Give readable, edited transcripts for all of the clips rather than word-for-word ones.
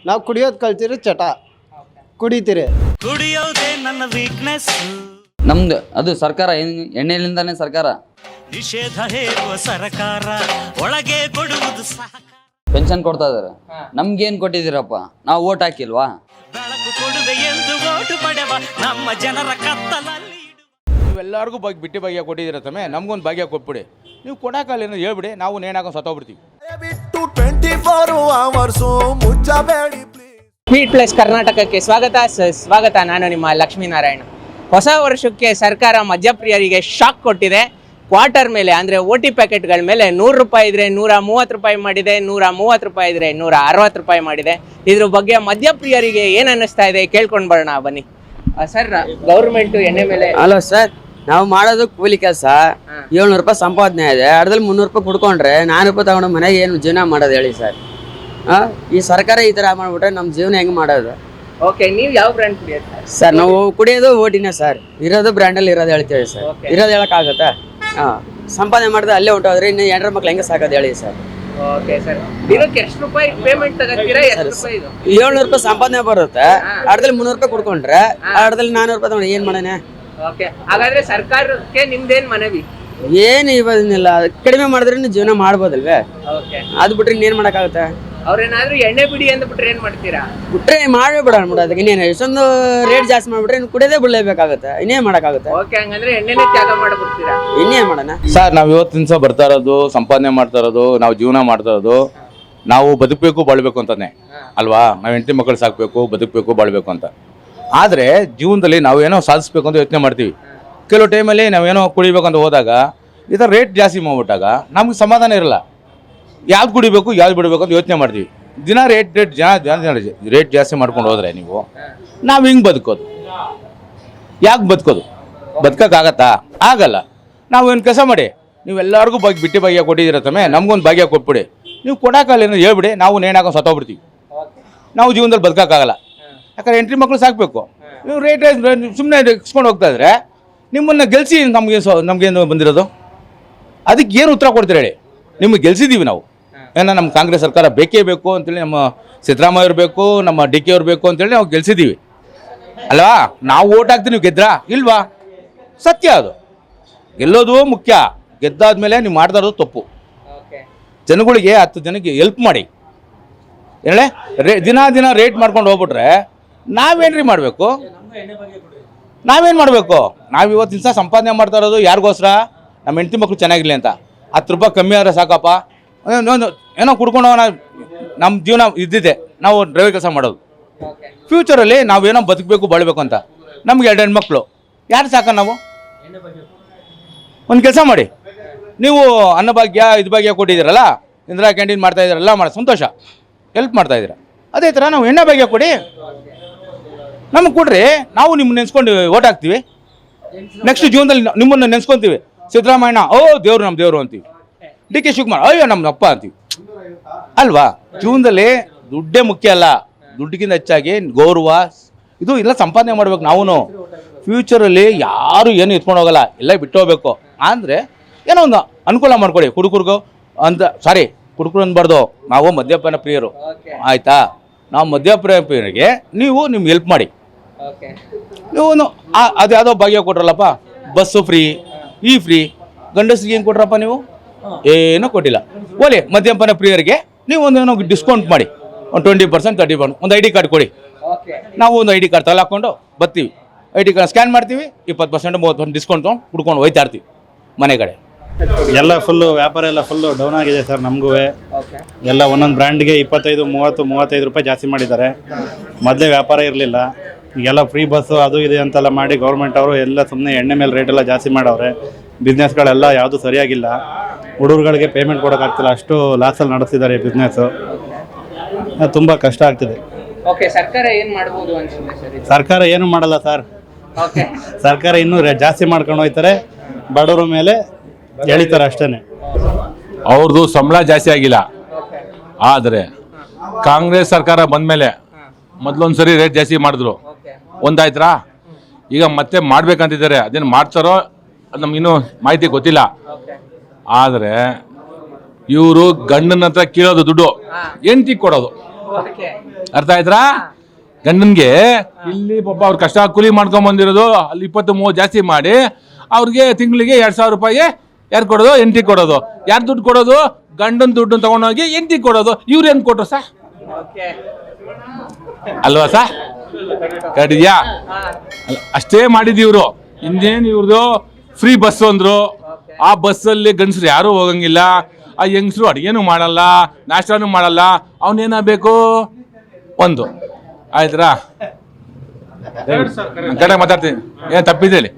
ನಾವು ಕುಡಿಯೋದು ಕಲ್ತಿರೋ ಚಟ ಕುಡಿತೀರಿ. ಕುಡಿಯೋದೇ ನನ್ನ ವೀಕ್ನೆಸ್. ನಮ್ದು ಅದು ಸರ್ಕಾರ ಎಣ್ಣೆಲಿಂದಾನೇ ಸರ್ಕಾರ ನಿಷೇಧ ಹೇರುವ ಸರ್ಕಾರ ಒಳಗೆ ಕೊಡುವುದು ಪೆನ್ಷನ್ ಕೊಡ್ತಾ ಇದಾರೆ. ನಮ್ಗೇನ್ ಕೊಟ್ಟಿದ್ದೀರಪ್ಪ? ನಾವು ಓಟ್ ಹಾಕಿಲ್ವಾ? ಬೆಳಕು ಕೊಡುವೆ ಎಂದು ಓಟು ಪಡೆವ ನಮ್ಮ ಜನರ ಕತ್ತಲಲ್ಲಿ ನೀವೆಲ್ಲರಿಗೂ ಬಿಟ್ಟಿ ಭಾಗ್ಯ ಕೊಟ್ಟಿದ್ದೀರ ತಮ್ಮೆ, ನಮ್ಗೊಂದು ಭಾಗ್ಯ ಕೊಟ್ಬಿಡಿ. ನೀವು ಕೊಡೋಕಾಲೇನೋ ಹೇಳ್ಬಿಡಿ, ನಾವು ನೇಣಾಕೊಂಡು ಸತ್ತೋಗ್ಬಿಡ್ತೀವಿ. ಸ್ವೀಟ್ ಪ್ಲಸ್ ಕರ್ನಾಟಕಕ್ಕೆ ಸ್ವಾಗತ. ನಾನು ನಿಮ್ಮ ಲಕ್ಷ್ಮೀನಾರಾಯಣ. ಹೊಸ ವರ್ಷಕ್ಕೆ ಸರ್ಕಾರ ಮದ್ಯಪ್ರಿಯರಿಗೆ ಶಾಕ್ ಕೊಟ್ಟಿದೆ. ಕ್ವಾರ್ಟರ್ ಮೇಲೆ ಅಂದರೆ ಓಟಿ ಪ್ಯಾಕೆಟ್ಗಳ ಮೇಲೆ 100 ರೂಪಾಯಿ ಇದ್ರೆ 130 ರೂಪಾಯಿ ಮಾಡಿದೆ, 130 ರೂಪಾಯಿ ಇದ್ರೆ 160 ರೂಪಾಯಿ ಮಾಡಿದೆ. ಇದ್ರ ಬಗ್ಗೆ ಮದ್ಯಪ್ರಿಯರಿಗೆ ಏನು ಅನ್ನಿಸ್ತಾ ಇದೆ ಕೇಳ್ಕೊಂಡು ಬರೋಣ ಬನ್ನಿ. ಸರ್, ಗೌರ್ಮೆಂಟ್ ಎಣ್ಣೆ ಮೇಲೆ ಹಲೋ ಸರ್, ನಾವು ಮಾಡೋದು ಕೂಲಿ ಕೆಲಸ. 700 ರೂಪಾಯಿ ಸಂಪಾದನೆ ಇದೆ. ಅರ್ಧದಲ್ಲಿ 300 ರೂಪಾಯಿ ಕುಡ್ಕೊಂಡ್ರೆ 400 ರೂಪಾಯಿ ತಗೊಂಡು ಮನೆಗೆ ಏನು ಜೀವನ ಮಾಡೋದು ಹೇಳಿ ಸರ್? ಈ ಸರ್ಕಾರ ಈ ಥರ ಮಾಡ್ಬಿಟ್ರೆ ನಮ್ಮ ಜೀವನ ಹೆಂಗೆ ಮಾಡೋದು? ಓಕೆ, ನೀವು ಯಾವ ಬ್ರ್ಯಾಂಡ್ ಕುಡಿಯೋದು ಸರ್? ನಾವು ಕುಡಿಯೋದು ಓಟಿನೇ ಸರ್. ಇರೋದು ಬ್ರ್ಯಾಂಡಲ್ಲಿ ಇರೋದು ಹೇಳ್ತೇವೆ ಸರ್. ಇರೋದು ಹೇಳೋಕ್ಕಾಗತ್ತಾ? ಸಂಪಾದನೆ ಮಾಡಿದ್ರೆ ಅಲ್ಲೇ ಹೊಂಟೋದ್ರೆ ಇನ್ನು 2 ಮಕ್ಳು ಹೆಂಗೆ ಸಾಕೋದು ಹೇಳಿ ಸರ್? ಓಕೆ ಸರ್, ದಿನಕ್ಕೆ ಎಷ್ಟು ರೂಪಾಯಿ ಪೇಮೆಂಟ್ ತಗೋತೀರಾ? 700 ರೂಪಾಯಿ ಸಂಪಾದನೆ ಬರುತ್ತೆ. ಅರ್ಧದಲ್ಲಿ 300 ರೂಪಾಯಿ ಕುಡ್ಕೊಂಡ್ರೆ ಅರ್ಧದಲ್ಲಿ 400 ರೂಪಾಯಿ ತಗೊಂಡು ಏನು ಮಾಡೋಣ? ಓಕೆ, ಹಾಗಾದ್ರೆ ಸರ್ಕಾರಕ್ಕೆ ನಿಮ್ದೇನ್ ಮನವಿ? ಏನು ಇವನ್ನೆಲ್ಲ ಕಡಿಮೆ ಮಾಡಿದ್ರೆ ಜೀವನ ಮಾಡ್ಬೋದಲ್ವೇ? ಓಕೆ, ಅದು ಬಿಟ್ರೆ ಇನ್ನೇನು ಮಾಡೋಕ್ಕಾಗುತ್ತೆ? ಅವ್ರೇನಾದ್ರೂ ಎಣ್ಣೆ ಬಿಡಿ ಅಂದ್ಬಿಟ್ರೆ ಏನ್ ಮಾಡ್ತೀರಾ? ಬಿಟ್ರೆ ಮಾಡೇ ಬಿಡೋಣ ಅದಕ್ಕೆ. ಇನ್ನೇನು ಇಷ್ಟೊಂದು ರೇಟ್ ಜಾಸ್ತಿ ಮಾಡ್ಬಿಟ್ರೆ ಇನ್ನು ಕುಡಿಯೋದೇ ಬಿಡಲೇಬೇಕಾಗುತ್ತೆ. ಇನ್ನೇನು ಮಾಡೋಕ್ಕಾಗುತ್ತೆ? ಓಕೆ, ಹಂಗಂದ್ರೆ ಎಣ್ಣೆನೇ ತ್ಯಾಗ ಮಾಡ್ಬಿಡ್ತೀರಾ? ಇನ್ನೇನು ಮಾಡೋಣ ಸರ್, ನಾವು ಇವತ್ತಿನ ದಿವಸ ಬರ್ತಾ ಇರೋದು, ಸಂಪಾದನೆ ಮಾಡ್ತಾ ಇರೋದು, ನಾವು ಜೀವನ ಮಾಡ್ತಾ ಇರೋದು, ನಾವು ಬದುಕಬೇಕು ಬಾಳ್ಬೇಕು ಅಂತಾನೆ ಅಲ್ವಾ? ನಾವು ಹೆಂಡತಿ ಮಕ್ಕಳು ಸಾಕಬೇಕು, ಬದುಕಬೇಕು ಬಾಳ್ಬೇಕು ಅಂತ. ಆದರೆ ಜೀವನದಲ್ಲಿ ನಾವೇನೋ ಸಾಧಿಸ್ಬೇಕು ಅಂತ ಯೋಚನೆ ಮಾಡ್ತೀವಿ. ಕೆಲವು ಟೈಮಲ್ಲಿ ನಾವೇನೋ ಕುಡಿಬೇಕಂತ ಹೋದಾಗ ಈ ಥರ ರೇಟ್ ಜಾಸ್ತಿ ಮಾಡ್ಬಿಟ್ಟಾಗ ನಮ್ಗೆ ಸಮಾಧಾನ ಇರಲ್ಲ. ಯಾವ್ದು ಕುಡಿಬೇಕು ಯಾವ್ದು ಬಿಡಬೇಕು ಅಂತ ಯೋಚನೆ ಮಾಡ್ತೀವಿ. ದಿನ ರೇಟ್ ಜಾಸ್ತಿ ಮಾಡ್ಕೊಂಡು ಹೋದ್ರೆ ನೀವು ನಾವು ಹಿಂಗೆ ಬದುಕೋದು? ಯಾಕೆ ಬದುಕೋದು? ಬದುಕೋಕ್ಕಾಗತ್ತಾ? ಆಗಲ್ಲ. ನಾವು ಏನು ಕೆಲಸ ಮಾಡಿ, ನೀವೆಲ್ಲರಿಗೂ ಬಿಟ್ಟಿ ಭಾಗ್ಯ ಕೊಟ್ಟಿದ್ದೀರ ತಮ್ಮೆ, ನಮ್ಗೊಂದು ಭಾಗ್ಯ ಕೊಟ್ಬಿಡಿ. ನೀವು ಕೊಡೋಕಾಲೇನೋ ಹೇಳ್ಬಿಡಿ, ನಾವು ನೇಣಾಕೊಂಡು ಸತ್ತೋಗ್ಬಿಡ್ತೀವಿ. ನಾವು ಜೀವನದಲ್ಲಿ ಬದುಕೋಕ್ಕಾಗಲ್ಲ. ಯಾಕಂದ್ರೆ ಹೆಂಡತಿ ಮಕ್ಕಳು ಸಾಕಬೇಕು. ನೀವು ರೇಟ್ ಸುಮ್ಮನೆ ಇಸ್ಕೊಂಡು ಹೋಗ್ತಾ ಇದ್ರೆ ನಿಮ್ಮನ್ನು ಗೆಲ್ಸಿ ನಮಗೇನು ಬಂದಿರೋದು? ಅದಕ್ಕೆ ಏನು ಉತ್ತರ ಕೊಡ್ತೀರಿ ಹೇಳಿ? ನಿಮಗೆ ಗೆಲ್ಸಿದ್ದೀವಿ ನಾವು. ಏನೋ ನಮ್ಮ ಕಾಂಗ್ರೆಸ್ ಸರ್ಕಾರ ಬೇಕೇ ಬೇಕು ಅಂತೇಳಿ, ನಮ್ಮ ಸಿದ್ದರಾಮಯ್ಯ ಅವ್ರು ಬೇಕು, ನಮ್ಮ DK ಅವ್ರು ಬೇಕು ಅಂತೇಳಿ ನಾವು ಗೆಲ್ಸಿದ್ದೀವಿ ಅಲ್ವಾ? ನಾವು ಓಟ್ ಹಾಕ್ತೀವಿ, ನೀವು ಗೆದ್ರಾ ಇಲ್ವಾ? ಸತ್ಯ ಅದು. ಗೆಲ್ಲೋದು ಮುಖ್ಯ. ಗೆದ್ದಾದ್ಮೇಲೆ ನೀವು ಮಾಡ್ತಾ ಇರೋದು ತಪ್ಪು. ಜನಗಳಿಗೆ 10 ಜನಕ್ಕೆ ಹೆಲ್ಪ್ ಮಾಡಿ. ಹೇಳೆ ದಿನ ರೇಟ್ ಮಾಡ್ಕೊಂಡು ಹೋಗ್ಬಿಟ್ರೆ ನಾವೇನ್ರಿ ಮಾಡಬೇಕು? ನಾವೇನು ಮಾಡಬೇಕು? ನಾವು ಇವತ್ತಿನ ದಿವಸ ಸಂಪಾದನೆ ಮಾಡ್ತಾ ಇರೋದು ಯಾರಿಗೋಸ್ಕರ? ನಮ್ಮ ಹೆಂಡತಿ ಮಕ್ಕಳು ಚೆನ್ನಾಗಿರಲಿ ಅಂತ. 10 ರೂಪಾಯಿ ಕಮ್ಮಿ ಆದರೆ ಸಾಕಪ್ಪ, ಏನೋ ಕುಡ್ಕೊಂಡು ನಮ್ಮ ಜೀವನ ಇದ್ದಿದೆ. ನಾವು ಡ್ರೈವರ್ ಕೆಲಸ ಮಾಡೋದು. ಫ್ಯೂಚರಲ್ಲಿ ನಾವೇನೋ ಬದುಕಬೇಕು ಬಾಳ್ಬೇಕು ಅಂತ. ನಮ್ಗೆ 2 ಹೆಣ್ಮಕ್ಳು, ಯಾರು ಸಾಕ? ನಾವು ಒಂದು ಕೆಲಸ ಮಾಡಿ, ನೀವು ಅನ್ನಭಾಗ್ಯ ಇದು ಭಾಗ್ಯ ಕೊಟ್ಟಿದ್ದೀರಲ್ಲ, ಇಂದಿರಾ ಕ್ಯಾಂಟೀನ್ ಮಾಡ್ತಾ ಇದ್ದೀರಲ್ಲ, ಸಂತೋಷ, ಹೆಲ್ಪ್ ಮಾಡ್ತಾ ಇದ್ದೀರ. ಅದೇ ಥರ ನಾವು ಎಣ್ಣೆ ಭಾಗ್ಯ ಕೊಡಿ, ನಮಗೆ ಕೊಡ್ರಿ. ನಾವು ನಿಮ್ಮನ್ನ ನೆನೆಸ್ಕೊಂಡು ಓಟ್ ಹಾಕ್ತೀವಿ. ನೆಕ್ಸ್ಟ್ ಜೀವನದಲ್ಲಿ ನಿಮ್ಮನ್ನು ನೆನೆಸ್ಕೊತೀವಿ. ಸಿದ್ದರಾಮಯ್ಯ ದೇವ್ರು, ನಮ್ಮ ದೇವರು ಅಂತೀವಿ. DK ಶಿವಕುಮಾರ್ ಅಯ್ಯೋ ನಮ್ಮ ಅಪ್ಪ ಅಂತೀವಿ ಅಲ್ವಾ? ಜೀವನದಲ್ಲಿ ದುಡ್ಡೇ ಮುಖ್ಯ ಅಲ್ಲ. ದುಡ್ಡಿಗಿಂತ ಹೆಚ್ಚಾಗಿ ಗೌರವ ಇದು ಎಲ್ಲ ಸಂಪಾದನೆ ಮಾಡ್ಬೇಕು. ನಾವು ಫ್ಯೂಚರಲ್ಲಿ ಯಾರು ಏನು ಎತ್ಕೊಂಡು ಹೋಗಲ್ಲ, ಎಲ್ಲ ಬಿಟ್ಟು ಹೋಗ್ಬೇಕು. ಅಂದರೆ ಏನೋ ಒಂದು ಅನುಕೂಲ ಮಾಡ್ಕೊಡಿ ಹುಡುಗರಿಗೂ ಅಂತ. ಹುಡುಗರು ಅನ್ಬಾರ್ದು, ನಾವು ಮದ್ಯಪಾನ ಪ್ರಿಯರು ಆಯಿತಾ? ನಾವು ಮದ್ಯಪಾನ ಪ್ರಿಯರಿಗೆ ನೀವು ನಿಮ್ಗೆ ಹೆಲ್ಪ್ ಮಾಡಿ. ನೀವು ಅದು ಯಾವುದೋ ಭಾಗ್ಯ ಕೊಟ್ರಲ್ಲಪ್ಪ, ಬಸ್ಸು ಫ್ರೀ, ಫ್ರೀ. ಗಂಡಸ್ರಿಗೆ ಏನು ಕೊಟ್ರಪ್ಪ? ನೀವು ಏನೂ ಕೊಟ್ಟಿಲ್ಲ. ಓಲಿ ಮದ್ಯಪಾನ ಪ್ರಿಯರಿಗೆ ನೀವು ಏನೋ ಡಿಸ್ಕೌಂಟ್ ಮಾಡಿ, ಒಂದು 20% 30%. ಒಂದು ID ಕಾರ್ಡ್ ಕೊಡಿ. ನಾವು ಒಂದು ID ಕಾರ್ಡ್ ತಗೊಳ್ಳಾಕೊಂಡು ಬರ್ತೀವಿ. ID ಕಾರ್ಡ್ ಸ್ಕ್ಯಾನ್ ಮಾಡ್ತೀವಿ, 20% 30% ಡಿಸ್ಕೌಂಟ್ ತೊಗೊಂಡು ಕುಡ್ಕೊಂಡು ಹೋಯ್ತಾ ಇರ್ತೀವಿ ಮನೆ ಕಡೆ. ಎಲ್ಲ ಫುಲ್ಲು ವ್ಯಾಪಾರ ಎಲ್ಲ ಫುಲ್ಲು ಡೌನ್ ಆಗಿದೆ ಸರ್. ನಮಗೂ ಎಲ್ಲ ಒಂದೊಂದು ಬ್ರ್ಯಾಂಡ್ಗೆ 25, 30, 35 ರೂಪಾಯಿ ಜಾಸ್ತಿ ಮಾಡಿದ್ದಾರೆ. ಮೊದಲೇ ವ್ಯಾಪಾರ ಇರಲಿಲ್ಲ. ಈಗೆಲ್ಲ ಫ್ರೀ ಬಸ್ಸು ಅದು ಇದೆ ಅಂತೆಲ್ಲ ಮಾಡಿ ಗೌರ್ಮೆಂಟ್ ಅವರು ಎಲ್ಲ ಸುಮ್ಮನೆ ಎಣ್ಣೆ ಮೇಲೆ ರೇಟ್ ಎಲ್ಲ ಜಾಸ್ತಿ ಮಾಡವ್ರೆ. ಬಿಸ್ನೆಸ್ಗಳೆಲ್ಲ ಯಾವುದು ಸರಿಯಾಗಿಲ್ಲ. ಹುಡುಗರುಗಳಿಗೆ ಪೇಮೆಂಟ್ ಕೊಡೋಕ್ಕಾಗ್ತಿಲ್ಲ, ಅಷ್ಟು ಲಾಸಲ್ಲಿ ನಡೆಸ್ತಿದ್ದಾರೆ ಬಿಸ್ನೆಸ್ಸು. ತುಂಬ ಕಷ್ಟ ಆಗ್ತಿದೆ. ಸರ್ಕಾರ ಏನು ಮಾಡ್ಬೋದು ಅನ್ಸುತ್ತೆ? ಸರ್ಕಾರ ಏನು ಮಾಡಲ್ಲ ಸರ್. ಸರ್ಕಾರ ಇನ್ನೂ ಜಾಸ್ತಿ ಮಾಡ್ಕೊಂಡು ಹೋಗ್ತಾರೆ, ಬಡವರ ಮೇಲೆ ಎಳಿತಾರೆ ಅಷ್ಟೇ. ಅವ್ರದ್ದು ಸಂಬಳ ಜಾಸ್ತಿ ಆಗಿಲ್ಲ. ಆದರೆ ಕಾಂಗ್ರೆಸ್ ಸರ್ಕಾರ ಬಂದಮೇಲೆ ಮೊದಲೊಂದ್ಸರಿ ರೇಟ್ ಜಾಸ್ತಿ ಮಾಡಿದ್ರು, ಒಂದಾಯ್ತಾ? ಈಗ ಮತ್ತೆ ಮಾಡ್ಬೇಕಂತಿದ್ದಾರೆ. ಅದೇನು ಮಾಡ್ತಾರೋ ಅದು ನಮ್ಗಿನ್ನೂ ಮಾಹಿತಿ ಗೊತ್ತಿಲ್ಲ. ಆದರೆ ಇವರು ಗಂಡನ ಹತ್ರ ಕೀಳೋದು ದುಡ್ಡು ಹೆಂಡತಿಗೆ ಕೊಡೋದು. ಅರ್ಥ ಆಯ್ತಾ? ಗಂಡನ್ಗೆ ಇಲ್ಲಿ ಪಾಪ ಅವ್ರು ಕಷ್ಟ ಕೂಲಿ ಮಾಡ್ಕೊಂಡ್ ಬಂದಿರೋದು ಅಲ್ಲಿ 20-30 ಜಾಸ್ತಿ ಮಾಡಿ ಅವ್ರಿಗೆ ತಿಂಗಳಿಗೆ 2,000 ರೂಪಾಯಿ ಯಾರು ಕೊಡೋದು? ಎಂಟಿ ಕೊಡೋದು. ಯಾರು ದುಡ್ಡು ಕೊಡೋದು? ಗಂಡನ ದುಡ್ಡು ತಗೊಂಡೋಗಿ ಎಂಟಿ ಕೊಡೋದು. ಇವ್ರೇನ್ ಕೊಟ್ರು ಸರ್? ಅಲ್ವಾ ಸರ್? ಕಡಿದ್ಯಾ? ಅಷ್ಟೇ ಮಾಡಿದಿವ್ರು. ಇನ್ನೇನು ಇವ್ರದ್ದು ಫ್ರೀ ಬಸ್ ಅಂದ್ರು. ಆ ಬಸ್ಸಲ್ಲಿ ಗಂಡಸರು ಯಾರು ಹೋಗಂಗಿಲ್ಲ. ಆ ಹೆಂಗಸರು ಅಡುಗೆನೂ ಮಾಡಲ್ಲ, ನಾಷ್ಟಾನು ಮಾಡಲ್ಲ. ಅವನೇನಾಗಬೇಕು? ಒಂದು ಆಯ್ತಾ? ಕಡೆ ಮಾತಾಡ್ತೀನಿ, ಏನು ತಪ್ಪಿದೆ ಹೇಳಿ?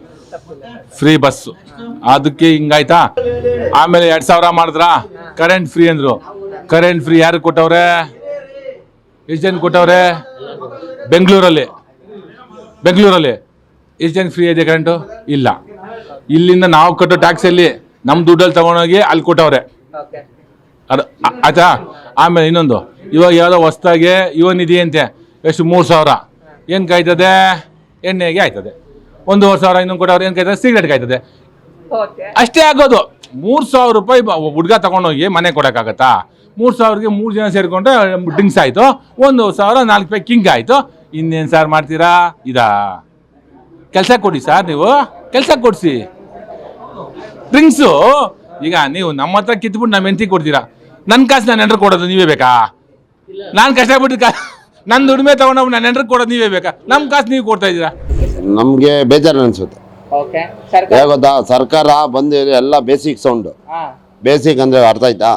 ಫ್ರೀ ಬಸ್ಸು ಅದಕ್ಕೆ ಹಿಂಗಾಯ್ತಾ? ಆಮೇಲೆ 2,000 ಮಾಡಿದ್ರ ಕರೆಂಟ್ ಫ್ರೀ ಅಂದ್ರು. ಕರೆಂಟ್ ಫ್ರೀ ಯಾರು ಕೊಟ್ಟವ್ರೆ? ಎಷ್ಟು ಜನ ಕೊಟ್ಟವ್ರೆ? ಬೆಂಗಳೂರಲ್ಲಿ ಎಷ್ಟು ಜನ ಫ್ರೀ ಇದೆ ಕರೆಂಟು? ಇಲ್ಲ. ಇಲ್ಲಿಂದ ನಾವು ಕಟ್ಟೋ ಟ್ಯಾಕ್ಸಲ್ಲಿ ನಮ್ಮ ದುಡ್ಡಲ್ಲಿ ತಗೊಂಡೋಗಿ ಅಲ್ಲಿ ಕೊಟ್ಟವ್ರೆ. ಅದು ಆಯ್ತಾ? ಆಮೇಲೆ ಇನ್ನೊಂದು, ಇವಾಗ ಯಾವುದೋ ಹೊಸ್ದಾಗೆ ಯುವ ನಿಧಿ ಅಂತೆ, ಎಷ್ಟು 3,000 ಏನು ಕಾಯ್ತದೆ? ಎಣ್ಣೆಗೆ ಆಯ್ತದೆ. 1,500 ಇನ್ನೊಂದು ಕೊಟ್ಟವ್ರು ಏನು ಕಾಯ್ತದೆ? ಸಿಗರೇಟ್ಗೆ ಆಯ್ತದೆ. ಅಷ್ಟೇ ಆಗೋದು. 3,000 ರೂಪಾಯಿ ಹುಡುಗ ತಗೊಂಡೋಗಿ ಮನೆ ಕೊಡೋಕ್ಕಾಗತ್ತಾ? 3,000ಗೆ 3 ಜನ ಸೇರಿಕೊಂಡ್ರೆ ಡ್ರಿಂಕ್ಸ್ ಆಯಿತು. 1,000 4 ರೂಪಾಯಿ ಕಿಂಗ್ ಆಯಿತು. ಇನ್ನೇನು ಸಾರ್ ಮಾಡ್ತೀರಾ? ಇದಾ? ಕೆಲಸ ಕೊಡಿ ಸರ್, ನೀವು ಕೆಲಸ ಕೊಡಿಸಿ. ಡ್ರಿಂಕ್ಸು ಈಗ ನೀವು ನಮ್ಮ ಹತ್ರ ಕಿತ್ಬಿಟ್ಟು ನಮ್ಮ ಹೆಂಡತಿ ಕೊಡ್ತೀರಾ. ನನ್ನ ಕಾಸು ನಾನು ಎಂಟ್ರ್ ಕೊಡೋದು ನೀವೇ ಬೇಕಾ? ನಾನು ಕಷ್ಟಪಟ್ಟು ನನ್ನ ದುಡಿಮೆ ತಗೊಂಡೋಗಿ ನಾನು ಎಂಟ್ರ್ ಕೊಡೋದು ನೀವೇ ಬೇಕಾ? ನಮ್ಮ ಕಾಸು ನೀವು ಕೊಡ್ತಾ ಇದ್ದೀರಾ? ನಮಗೆ ಬೇಜಾರು ಅನಿಸುತ್ತೆ. ಗೊತ್ತಾ, ಸರ್ಕಾರ ಬಂದು ಎಲ್ಲ ಬೇಸಿಕ್ ಸೌಂಡು. ಬೇಸಿಕ್ ಅಂದರೆ ಅರ್ಥ ಆಯ್ತಾ?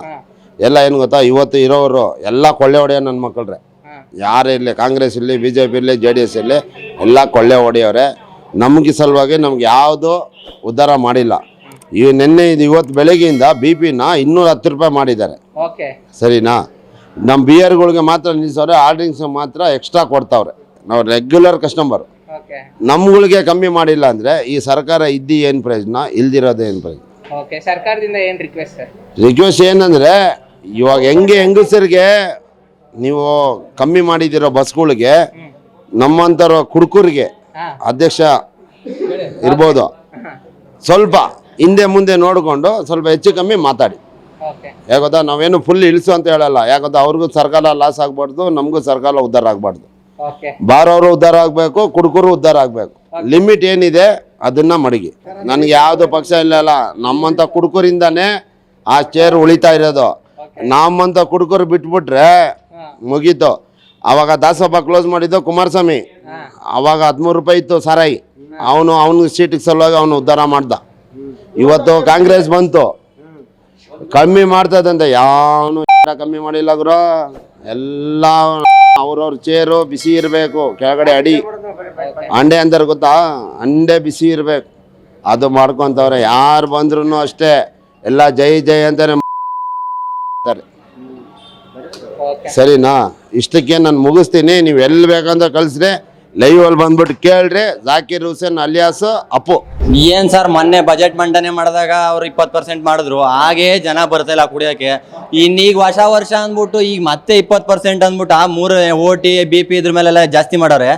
ಎಲ್ಲ ಏನು ಗೊತ್ತಾ, ಇವತ್ತು ಇರೋರು ಎಲ್ಲ ಕೊಳ್ಳೆ ಹೊಡೆಯೋ ನನ್ನ ಮಕ್ಕಳ್ರೆ. ಯಾರೇ ಇರಲಿ, ಕಾಂಗ್ರೆಸ್ ಇರಲಿ, BJP ಇರಲಿ, JDS ಇರಲಿ, ಎಲ್ಲ ಕೊಳ್ಳೆ ಹೊಡೆಯೋರೆ. ನಮಗೆ ಸಲುವಾಗಿ ನಮ್ಗೆ ಯಾವುದು ಉದ್ಧಾರ ಮಾಡಿಲ್ಲ. ನಿನ್ನೆ ಇವತ್ತು ಬೆಳಗ್ಗೆಯಿಂದ BP-ನ 210 ರೂಪಾಯಿ ಮಾಡಿದ್ದಾರೆ. ಸರಿನಾ? ನಮ್ಮ ಬಿಯರ್ಗಳಿಗೆ ಮಾತ್ರ ನಿಲ್ಲಿಸೋರೆ, ಆರ್ಡ್ರಿಂಗ್ಸ್ ಮಾತ್ರ ಎಕ್ಸ್ಟ್ರಾ ಕೊಡ್ತಾವ್ರೆ. ನಾವು ರೆಗ್ಯುಲರ್ ಕಸ್ಟಮರ್. ನಮ್ಗಳಿಗೆ ಕಮ್ಮಿ ಮಾಡಿಲ್ಲ ಅಂದರೆ ಈ ಸರ್ಕಾರ ಇದ್ದು ಏನು ಪ್ರಯೋಜನ, ಇಲ್ದಿರೋದು ಏನು ಪ್ರಯೋಜನ? ಸರ್ಕಾರದಿಂದ ಏನು ರಿಕ್ವೆಸ್ಟ್ ಏನಂದರೆ, ಇವಾಗ ಹೆಂಗಸರಿಗೆ ನೀವು ಕಮ್ಮಿ ಮಾಡಿದಿರೋ ಬಸ್ಗಳಿಗೆ ನಮ್ಮಂಥವ್ರ ಕುಡುಕರಿಗೆ ಅಧ್ಯಕ್ಷ ಇರ್ಬೋದು, ಸ್ವಲ್ಪ ಹಿಂದೆ ಮುಂದೆ ನೋಡಿಕೊಂಡು ಸ್ವಲ್ಪ ಹೆಚ್ಚು ಕಮ್ಮಿ ಮಾತಾಡಿ. ಯಾಕೋದಾ, ನಾವೇನು ಫುಲ್ ಇಳಿಸು ಅಂತ ಹೇಳಲ್ಲ. ಯಾಕೋದಾ, ಅವ್ರಿಗೂ ಸರ್ಕಾರ ಲಾಸ್ ಆಗ್ಬಾರ್ದು, ನಮಗೂ ಸರ್ಕಾರ ಉದ್ಧಾರ ಆಗ್ಬಾರ್ದು. ಬಾರೋರು ಉದ್ಧಾರ ಆಗಬೇಕು, ಕುಡುಕರು ಉದ್ಧಾರ ಆಗಬೇಕು. ಲಿಮಿಟ್ ಏನಿದೆ ಅದನ್ನ ಮಡಗಿ. ನನಗೆ ಯಾವುದು ಪಕ್ಷ ಇಲ್ಲ, ನಮ್ಮಂಥ ಕುಡುಕರಿಂದಾನೇ ಆ ಚೇರ್ ಉಳಿತಾ ಇರೋದು. ನಮ್ಮಂಥ ಕುಡುಕರು ಬಿಟ್ಬಿಟ್ರೆ ಮುಗೀತು. ಅವಾಗ ದಾಸಪ್ಪ ಕ್ಲೋಸ್ ಮಾಡಿದ್ದು ಕುಮಾರಸ್ವಾಮಿ. ಅವಾಗ 13 ರೂಪಾಯಿ ಇತ್ತು ಸಾರಾಯಿ. ಅವನು ಸೀಟಿಗೆ ಸಲುವಾಗಿ ಅವನು ಉದ್ಧಾರ ಮಾಡ್ದ. ಇವತ್ತು ಕಾಂಗ್ರೆಸ್ ಬಂತು, ಕಮ್ಮಿ ಮಾಡ್ತದಂತೆ. ಯಾವನು ಕಮ್ಮಿ ಮಾಡಿಲ್ಲ ಗುರು. ಎಲ್ಲ ಅವ್ರವ್ರ ಚೇರು ಬಿಸಿ ಇರಬೇಕು, ಕೆಳಗಡೆ ಅಡಿ ಅಂಡೆ ಅಂತಾರೆ ಗೊತ್ತಾ, ಅಂಡೆ ಬಿಸಿ ಇರಬೇಕು. ಅದು ಮಾಡ್ಕೊತವ್ರೆ. ಯಾರು ಬಂದ್ರು ಅಷ್ಟೇ ಎಲ್ಲ ಜೈ ಜೈ ಅಂತಾರೆ. ಸರಿನಾ? ಇಷ್ಟಕ್ಕೆ ನಾನು ಮುಗಿಸ್ತೀನಿ. ನೀವು ಎಲ್ಲಿ ಬೇಕಂತ ಕಳಿಸ್ರಿ, ಲೈವಲ್ಲಿ ಬಂದ್ಬಿಟ್ಟು ಕೇಳ್ರಿ. ಜಾಕಿರ್ ಹುಸೇನ್ ಅಲಿಯಾಸ್ ಅಪ್ಪು. ಏನ್ ಸರ್, ಮೊನ್ನೆ ಬಜೆಟ್ ಮಂಡನೆ ಮಾಡಿದಾಗ ಅವ್ರು 20% ಮಾಡಿದ್ರು. ಹಾಗೇ ಜನ ಬರ್ತಾ ಇಲ್ಲ ಕುಡಿಯೋಕೆ. ಇನ್ನೀಗ ವರ್ಷ ಅಂದ್ಬಿಟ್ಟು ಈಗ ಮತ್ತೆ 20% ಅಂದ್ಬಿಟ್ಟು ಆ 3 OT BP ಇದ್ರ ಮೇಲೆಲ್ಲ ಜಾಸ್ತಿ ಮಾಡೋರೆ.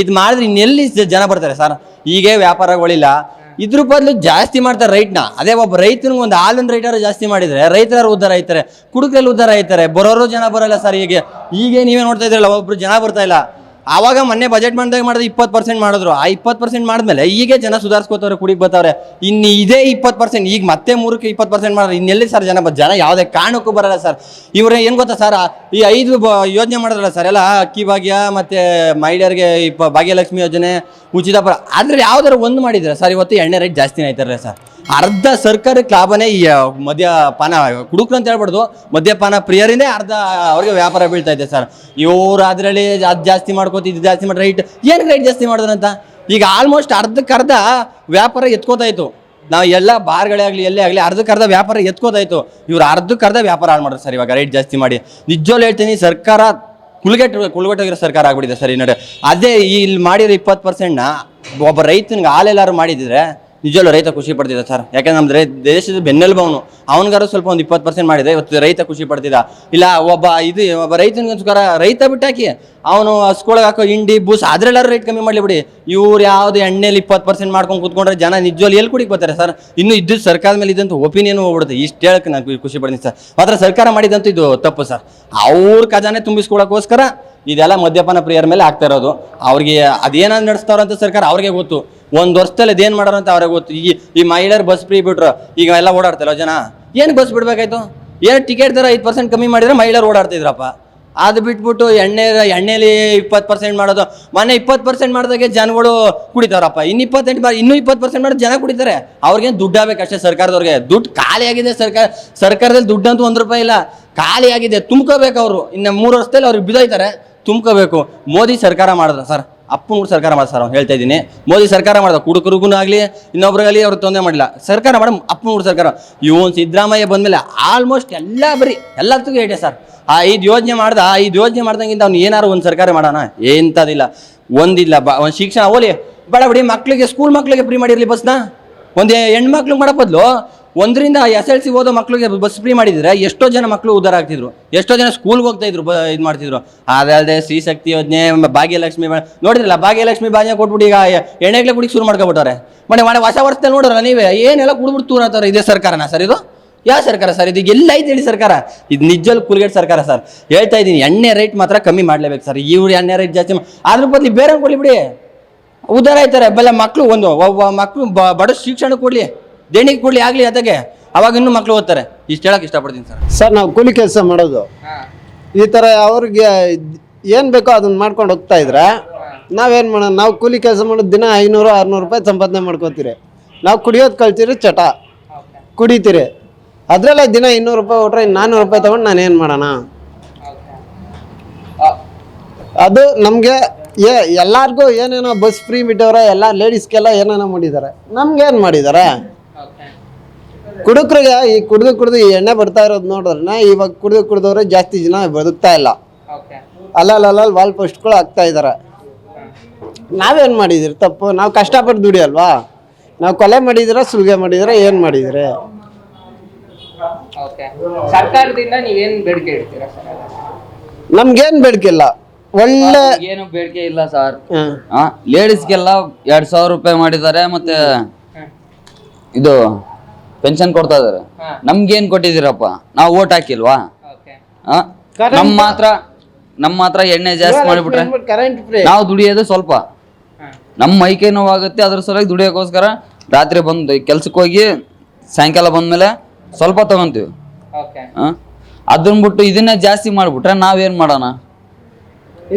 ಇದು ಮಾಡಿದ್ರೆ ಇನ್ನೆಲ್ಲಿ ಜನ ಬರ್ತಾರೆ ಸರ್? ಹೀಗೆ ವ್ಯಾಪಾರಗಳಿಲ್ಲ. ಇದ್ರ ಬದಲು ಜಾಸ್ತಿ ಮಾಡ್ತಾರೆ ರೈಟ್ನ. ಅದೇ ಒಬ್ಬ ರೈತನಿಗೆ ಒಂದು ಹಾಲಿನ ರೈಟರು ಜಾಸ್ತಿ ಮಾಡಿದ್ರೆ ರೈತರು ಉದ್ಧಾರ ಆಯ್ತಾರೆ, ಕುಡುಕರಲ್ಲಿ ಉದ್ಧಾರ ಆಯ್ತಾರೆ. ಬರೋರು ಜನ ಬರೋಲ್ಲ ಸರ್. ಹೀಗೆ ನೀವೇ ನೋಡ್ತಾ ಇದ್ರಲ್ಲ, ಒಬ್ರು ಜನ ಬರ್ತಾ ಇಲ್ಲ. ಆವಾಗ ಮೊನ್ನೆ ಬಜೆಟ್ ಮಾಡಿದಾಗ ಮಾಡಿದ್ರೆ 20% ಮಾಡಿದ್ರು. ಆ 20% ಮಾಡಿದ್ಮೇಲೆ ಈಗ ಜನ ಸುಧಾರಿಸ್ಕೋತವ್ರೆ, ಕುಡಿಗೆ ಬರ್ತಾವ್ರೆ. ಇನ್ನು ಇದೇ 20%, ಈಗ ಮತ್ತೆ 3ಕ್ಕೆ 20% ಮಾಡಿದ್ರೆ ಇನ್ನೆಲ್ಲಿ ಸರ್ ಜನ ಯಾವುದೇ ಕಾರಣಕ್ಕೂ ಬರಲ್ಲ ಸರ್. ಇವ್ರೆ ಏನು ಗೊತ್ತಾ ಸರ್, ಈ 5 ಯೋಜನೆ ಮಾಡಿದ್ರಲ್ಲ ಸರ್, ಎಲ್ಲ ಅಕ್ಕಿ ಭಾಗ್ಯ ಮತ್ತು ಮಹಿಳೆಯರಿಗೆ ಭಾಗ್ಯಲಕ್ಷ್ಮಿ ಯೋಜನೆ, ಉಚಿತ ಆದರೆ ಯಾವ್ದಾರು ಒಂದು ಮಾಡಿದ್ರೆ ಸರ್, ಇವತ್ತು ಎಣ್ಣೆ ರೇಟ್ ಜಾಸ್ತಿನೇ ಆಯ್ತಾರೆ ಸರ್. ಅರ್ಧ ಸರ್ಕಾರಕ್ಕೆ ಲಾಭನೇ ಈ ಮದ್ಯಪಾನ ಕುಡುಕ್ರು ಅಂತ ಹೇಳ್ಬಾರ್ದು, ಮದ್ಯಪಾನ ಪ್ರಿಯರಿಂದ ಅರ್ಧ ಅವ್ರಿಗೆ ವ್ಯಾಪಾರ ಬೀಳ್ತಾ ಇದೆ ಸರ್. ಇವ್ರು ಅದರಲ್ಲಿ ಅದು ಜಾಸ್ತಿ ಮಾಡ್ಕೋತ ಇದು ಜಾಸ್ತಿ ಮಾಡಿ ರೈಟ್ ಏನು ರೇಟ್ ಜಾಸ್ತಿ ಮಾಡಿದ್ರಂತ ಈಗ ಆಲ್ಮೋಸ್ಟ್ ಅರ್ಧಕ್ಕರ್ಧ ವ್ಯಾಪಾರ ಎತ್ಕೋತಾಯಿತ್ತು. ನಾವು ಎಲ್ಲ ಬಾರ್ಗಳೇ ಆಗಲಿ ಎಲ್ಲೇ ಆಗಲಿ ಅರ್ಧಕ್ಕರ್ಧ ವ್ಯಾಪಾರ ಎತ್ಕೋತಾಯಿತ್ತು. ಇವ್ರು ಅರ್ಧಕ್ಕರ್ಧ ವ್ಯಾಪಾರ ಹಾಳು ಮಾಡಿದ್ರು ಸರ್ ಇವಾಗ ರೇಟ್ ಜಾಸ್ತಿ ಮಾಡಿ. ನಿಜವಾಗ್ಲೂ ಹೇಳ್ತೀನಿ, ಸರ್ಕಾರ ಕುಳ್ಗೆಟ್ಟೋಗಿರೋ ಸರ್ಕಾರ ಆಗ್ಬಿಟ್ಟಿದೆ ಸರ್ ಈ ನಡೆ. ಅದೇ ಇಲ್ಲಿ ಮಾಡಿರೋ 20%ನ ಒಬ್ಬ ರೈತನಿಗೆ ಹಾಲೆಲ್ಲಾರು ಮಾಡಿದ್ರೆ ನಿಜವಲ್ಲೂ ರೈತ ಖುಷಿ ಪಡ್ತಿದ್ದ ಸರ್. ಯಾಕಂದ್ರೆ ನಮ್ಮ ದೇಶದ ಬೆನ್ನೆಲುಬು ಅವನಿಗಾರು ಸ್ವಲ್ಪ ಒಂದು 20% ಮಾಡಿದೆ, ಇವತ್ತು ರೈತ ಖುಷಿ ಪಡ್ತಿದ್ದ. ಇಲ್ಲ ಒಬ್ಬ ರೈತನಿಗೋಸ್ಕರ ರೈತ ಬಿಟ್ಟಾಕಿ ಅವನು ಹಸ್ಕೊಳಗೆ ಹಾಕೋ ಹಿಂಡಿ ಬೂಸ್ ಅದ್ರೆಲ್ಲಾರು ರೇಟ್ ಕಮ್ಮಿ ಮಾಡಲಿ ಬಿಡಿ. ಇವ್ರು ಯಾವ್ದು ಎಣ್ಣೆಲಿ 20% ಮಾಡ್ಕೊಂಡು ಕೂತ್ಕೊಂಡ್ರೆ ಜನ ನಿಜವಲ್ಲಿ ಎಲ್ಲಿ ಕುಡಿಗೆ ಬರ್ತಾರೆ ಸರ್. ಇನ್ನು ಇದ್ದು ಸರ್ಕಾರದ ಮೇಲೆ ಇದ್ದಂತ ಒಪಿನಿಯನ್ ಹೋಗ್ಬಿಡುತ್ತೆ. ಇಷ್ಟು ಹೇಳಕ್ಕೆ ನಾನು ಖುಷಿ ಪಡ್ತೀನಿ ಸರ್. ಮಾತ್ರ ಸರ್ಕಾರ ಮಾಡಿದಂತೂ ಇದು ತಪ್ಪು ಸರ್. ಅವ್ರ ಖಜಾನೆ ತುಂಬಿಸ್ಕೊಳಕ್ಕೋಸ್ಕರ ಇದೆಲ್ಲ ಮದ್ಯಪಾನ ಪ್ರಿಯರ ಮೇಲೆ ಆಗ್ತಾ ಇರೋದು. ಅವ್ರಿಗೆ ಅದೇನಾದ್ರು ನಡೆಸ್ತಾರಂತ ಸರ್ಕಾರ ಅವ್ರಿಗೆ ಗೊತ್ತು. ಒಂದು ವರ್ಷದಲ್ಲಿ ಅದೇನು ಮಾಡೋರು ಅಂತ ಅವ್ರಿಗೆ ಗೊತ್ತು. ಈ ಮಹಿಳೆಯರು ಬಸ್ ಫ್ರೀ ಬಿಟ್ರು, ಈಗ ಎಲ್ಲ ಓಡಾಡ್ತಾರೋ ಜನ. ಏನು ಬಸ್ ಬಿಡ್ಬೇಕಾಯ್ತು? ಏನು ಟಿಕೆಟ್ ದರ 5% ಕಮ್ಮಿ ಮಾಡಿದ್ರೆ ಮಹಿಳೆಯರು ಓಡಾಡ್ತಿದ್ರಪ್ಪ. ಅದು ಬಿಟ್ಬಿಟ್ಟು ಎಣ್ಣೆಲಿ 20% ಮಾಡೋದು. ಮೊನ್ನೆ 20% ಮಾಡಿದಾಗೆ ಜನಗಳು ಕುಡಿತಾರಪ್ಪ. ಇನ್ನು 20% ಮಾಡಿ ಜನ ಕುಡಿತಾರೆ. ಅವ್ರಿಗೇನು ದುಡ್ಡು ಆಗ್ಬೇಕಷ್ಟೇ ಸರ್ಕಾರದವ್ರಿಗೆ. ದುಡ್ಡು ಖಾಲಿ ಆಗಿದೆ. ಸರ್ಕಾರದಲ್ಲಿ ದುಡ್ಡಂತೂ 1 ರೂಪಾಯಿ ಇಲ್ಲ, ಖಾಲಿ ಆಗಿದೆ. ತುಂಬ್ಕೋಬೇಕು ಅವರು. ಇನ್ನು 3 ವರ್ಷದಲ್ಲಿ ಅವ್ರಿಗೆ ಬಿದ್ದೋಯ್ತಾರೆ, ತುಂಬ್ಕೋಬೇಕು. ಮೋದಿ ಸರ್ಕಾರ ಮಾಡಿದ್ರ ಸರ್, ಅಪ್ಪನ ಸರ್ಕಾರ ಮಾಡಿದ ಸರ್. ಹೇಳ್ತಾ ಇದ್ದೀನಿ, ಮೋದಿ ಸರ್ಕಾರ ಮಾಡಿದ. ಕುಡುಕರಿಗೂ ಆಗಲಿ ಇನ್ನೊಬ್ರಿಗಾಗಲಿ ಅವ್ರು ತೊಂದರೆ ಮಾಡಿಲ್ಲ. ಸರ್ಕಾರ ಮಾಡಿ ಅಪ್ಪನ ಸರ್ಕಾರ. ಇವನು ಸಿದ್ದರಾಮಯ್ಯ ಬಂದಮೇಲೆ ಆಲ್ಮೋಸ್ಟ್ ಎಲ್ಲದಕ್ಕೂ ಹೇಟೆ ಸರ್. ಆ 5 ಯೋಜನೆ ಮಾಡ್ದಂಗಿಂತ ಅವ್ನು ಏನಾರು ಒಂದು ಸರ್ಕಾರ ಮಾಡೋಣ, ಎಂಥದಿಲ್ಲ. ಒಂದಿಲ್ಲ ಒಂದು ಶಿಕ್ಷಣ ಓಲಿ ಬೇಡ ಬಿಡಿ. ಮಕ್ಳಿಗೆ ಸ್ಕೂಲ್ ಮಕ್ಳಿಗೆ ಫ್ರೀ ಮಾಡಿರಲಿ ಬಸ್ನ. ಒಂದು ಹೆಣ್ಮಕ್ಳಿಗೆ ಮಾಡೋ ಬದಲು 1ರಿಂದ SLC ಓದೋ ಮಕ್ಳಿಗೆ ಬಸ್ ಫ್ರೀ ಮಾಡಿದ್ರೆ ಎಷ್ಟೋ ಜನ ಮಕ್ಕಳು ಉದ್ಧಾರ ಆಗ್ತಿದ್ರು, ಎಷ್ಟೋ ಜನ ಸ್ಕೂಲ್ಗೆ ಹೋಗ್ತಾ ಇದ್ರು, ಇದು ಮಾಡ್ತಿದ್ರು. ಅದಲ್ಲದೆ ಸ್ತ್ರೀ ಶಕ್ತಿ ಯೋಜನೆ, ಭಾಗ್ಯಲಕ್ಷ್ಮಿ ನೋಡಿದ್ರಲ್ಲ, ಭಾಗ್ಯಲಕ್ಷ್ಮಿ ಭಾಗ್ಯ ಕೊಟ್ಬಿಟ್ಟು ಈಗ ಎಣ್ಣೆಗ್ಲೆ ಕುಡಿಗೆ ಶುರು ಮಾಡ್ಕೊಬಿಟ್ಟಾರೆ. ಹೊಸ ವರ್ಷದಲ್ಲಿ ನೋಡ್ರಲ್ಲ ನೀವೇ, ಏನೆಲ್ಲ ಕುಡ್ಬಿಟ್ಟು ತೂರತ್ತಾರೆ. ಇದೇ ಸರ್ಕಾರನ ಸರ್ ಇದು? ಯಾವ ಸರ್ಕಾರ ಸರ್ ಇದು? ಎಲ್ಲ ಐತೆ ಹೇಳಿ ಸರ್ಕಾರ? ಇದು ನಿಜವಲ್ಲಿ ಕುಲ್ಗೇಟ್ ಸರ್ಕಾರ ಸರ್. ಹೇಳ್ತಾ ಇದ್ದೀನಿ, ಎಣ್ಣೆ ರೇಟ್ ಮಾತ್ರ ಕಮ್ಮಿ ಮಾಡಲೇಬೇಕು ಸರ್. ಇವ್ರು ಎಣ್ಣೆ ರೇಟ್ ಜಾಸ್ತಿ ಅದ್ರ ಬದಲು ಬೇರೆ ಕೊಡ್ಲಿ ಬಿಡಿ, ಉದ್ಧಾರ ಆಯ್ತಾರೆ. ಬೆಲ್ಲ ಮಕ್ಕಳು ಮಕ್ಕಳು ಬಡ ಶಿಕ್ಷಣ ಕೊಡ್ಲಿ, ದೇಣಿಗೆ ಕೊಡ್ಲಿ, ಆಗಲಿ ಅದಕ್ಕೆ. ಅವಾಗ ಇನ್ನೂ ಮಕ್ಕಳು ಓದ್ತಾರೆ. ಇಷ್ಟು ಹೇಳಕ್ಕೆ ಇಷ್ಟಪಡ್ತೀನಿ ಸರ್. ಸರ್ ನಾವು ಕೂಲಿ ಕೆಲಸ ಮಾಡೋದು, ಈ ಥರ ಅವ್ರಿಗೆ ಏನು ಬೇಕೋ ಅದನ್ನ ಮಾಡ್ಕೊಂಡು ಹೋಗ್ತಾ ಇದ್ರೆ ನಾವೇನು ಮಾಡೋಣ? ನಾವು ಕೂಲಿ ಕೆಲಸ ಮಾಡೋದು ದಿನ 500-600 ರೂಪಾಯಿ ಸಂಪಾದನೆ ಮಾಡ್ಕೋತೀರಿ. ನಾವು ಕುಡಿಯೋದು ಕಲ್ತೀರಿ, ಚಟ ಕುಡಿತೀರಿ. ಅದರಲ್ಲ ದಿನ 200 ರೂಪಾಯಿ ಕೊಟ್ರೆ 400 ರೂಪಾಯಿ ತೊಗೊಂಡು ನಾನು ಏನು ಮಾಡೋಣ? ಅದು ನಮಗೆ ಎಲ್ಲರಿಗೂ ಏನೇನೋ ಬಸ್ ಫ್ರೀ ಬಿಟ್ಟವ್ರೆ, ಎಲ್ಲ ಲೇಡೀಸ್ಗೆಲ್ಲ ಏನೇನೋ ಮಾಡಿದ್ದಾರೆ. ನಮ್ಗೇನು ಮಾಡಿದ್ದಾರೆ? ಕುಡುಕರಿಗೆ ಈ ಕುಡಿದು ಈ ಎಣ್ಣೆ ಬರ್ತಾ ಇರೋದು ನೋಡಿದ್ರೆ ಇವಾಗ ಕುಡಿದವ್ರೆ ಜಾಸ್ತಿ ಜನ ಬದುಕ್ತಾ ಇಲ್ಲ. ಅಲ್ಲಲ್ಲಿ ವಾಲ್ ಪೋಸ್ಟ್ಗಳು ಆಗ್ತಾ ಇದ್ದಾರೆ. ನಾವೇನು ಮಾಡಿದಿರಿ ತಪ್ಪು? ನಾವು ಕಷ್ಟಪಟ್ಟು ದುಡಿಯಲ್ವಾ? ನಾವು ಕೊಲೆ ಮಾಡಿದ್ರೆ, ಸುಲಿಗೆ ಮಾಡಿದ್ರೆ, ಏನು ಮಾಡಿದ್ರೆ? ಸರ್ಕಾರದಿಂದ ನೀವೇನು ಬೇಡಿಕೆ ಇಡ್ತೀರಾ ಸರ್? ನಮ್ಗೇನು ಬೇಡಿಕೆ ಇಲ್ಲ, ಒಳ್ಳೆ ಏನು ಬೇಡಿಕೆ ಇಲ್ಲ ಸರ್. ಲೇಡೀಸ್ಗೆಲ್ಲ 2000 ರೂಪಾಯಿ ಮಾಡಿದ್ದಾರೆ, ಮತ್ತೆ ಇದು ಪೆನ್ಷನ್ ಕೊಡ್ತಾ ಇದಾರೆ. ನಮ್ಗೇನ್ ಕೊಟ್ಟಿದ್ದೀರಪ್ಪ? ನಾವು ಓಟ್ ಹಾಕಿಲ್ವಾ? ನಮ್ಮ ಮಾತ್ರ ಎಣ್ಣೆ ಜಾಸ್ತಿ ಮಾಡಿಬಿಟ್ರೆ ನಾವು ದುಡಿಯೋದು ಸ್ವಲ್ಪ. ನಮ್ಮ ಮೈಕೈ ನೋವಾಗುತ್ತೆ, ಅದ್ರ ಸಲುವಾಗಿ ದುಡಿಯೋಕ್ಕೋಸ್ಕರ ರಾತ್ರಿ ಬಂದು ಕೆಲ್ಸಕ್ಕೆ ಹೋಗಿ ಸಾಯಂಕಾಲ ಬಂದ್ಮೇಲೆ ಸ್ವಲ್ಪ ತಗೊಂತೀವಿ. ಅದನ್ನ ಬಿಟ್ಟು ಇದನ್ನೇ ಜಾಸ್ತಿ ಮಾಡಿಬಿಟ್ರೆ ನಾವೇನ್ ಮಾಡೋಣ?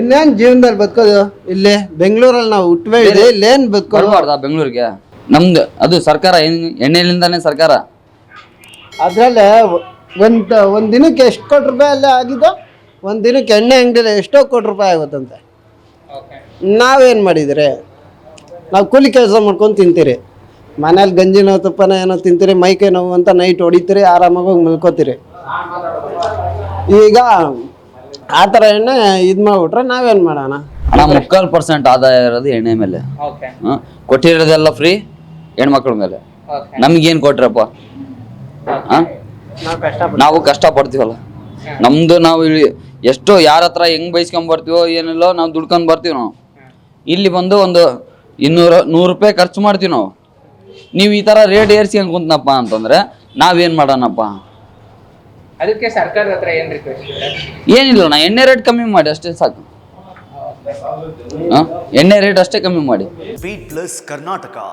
ಇನ್ನೇನು ಜೀವನದಲ್ಲಿ ಬದುಕೋದು? ಇಲ್ಲಿ ಬೆಂಗಳೂರಲ್ಲಿ ನಾವು ಹುಟ್ಟಬೇಡಿ, ಇಲ್ಲೇನು ಬದುಕೋಬಾರ್ದ? ಬೆಂಗಳೂರಿಗೆ ನಮ್ದು ಅದು ಸರ್ಕಾರ ಎಣ್ಣೆಲಿಂದಾನೆ ಸರ್ಕಾರ. ಅದರಲ್ಲೇ ಒಂದು ದಿನಕ್ಕೆ ಎಷ್ಟು ಕೋಟಿ ರೂಪಾಯಿ ಅಲ್ಲೇ ಆಗಿದ್ದು? ಒಂದು ದಿನಕ್ಕೆ ಎಣ್ಣೆ ಅಂಗಡಿಯಲ್ಲಿ ಎಷ್ಟೋ ಕೋಟಿ ರೂಪಾಯಿ ಆಗುತ್ತಂತೆ. ನಾವೇನು ಮಾಡಿದಿರಿ? ನಾವು ಕೂಲಿ ಕೆಲಸ ಮಾಡ್ಕೊಂಡು ತಿಂತೀರಿ, ಮನೇಲಿ ಗಂಜಿ ನೋವು ತುಪ್ಪನ ಏನೋ ತಿಂತೀರಿ, ಮೈಕೈ ನೋವು ಅಂತ ನೈಟ್ ಹೊಡಿತೀರಿ, ಆರಾಮಾಗಿ ಹೋಗಿ ಮಲ್ಕೋತೀರಿ. ಈಗ ಆ ಥರ ಎಣ್ಣೆ ಇದು ಮಾಡಿಬಿಟ್ರೆ ನಾವೇನು ಮಾಡೋಣ? 3% ಆದಾಯ ಇರೋದು ಎಣ್ಣೆ ಮೇಲೆ. ಕೊಟ್ಟಿರೋದೆಲ್ಲ ಫ್ರೀ ಹೆಣ್ಮಕ್ಳ ಮೇಲೆ. ನಮ್ಗೇನು ಕೊಟ್ರಪ್ಪ? ನಾವು ಕಷ್ಟ ಪಡ್ತೀವಲ್ಲ, ನಮ್ದು ನಾವು ಎಷ್ಟೋ ಯಾರ ಹತ್ರ ಹೆಂಗ್ ಬೈಸ್ಕೊಂಡ್ ಬರ್ತೀವೋ ಏನಿಲ್ಲೋ ನಾವು ದುಡ್ಕೊಂಡ್ ಬರ್ತೀವಿ. ನಾವು ಇಲ್ಲಿ ಬಂದು ಒಂದು 200-100 ರೂಪಾಯಿ ಖರ್ಚು ಮಾಡ್ತೀವಿ ನಾವು. ನೀವು ಈ ತರ ರೇಟ್ ಏರ್ಸ್ಕೊಂಡ್ ಕುಂತನಪ್ಪ ಅಂತಂದ್ರೆ ನಾವೇನ್ ಮಾಡೋಣಪ್ಪ? ಅದಕ್ಕೆ ಸರ್ಕಾರದ ಹತ್ರ ಏನ್ ರಿಕ್ವೆಸ್ಟ್? ಏನಿಲ್ಲ, ನಾ ಎಣ್ಣೆ ರೇಟ್ ಕಮ್ಮಿ ಮಾಡಿ ಅಷ್ಟೇ ಸಾಕು. ಎಣ್ಣೆ ರೇಟ್ ಅಷ್ಟೇ ಕಮ್ಮಿ ಮಾಡಿ. Feed Plus Karnataka.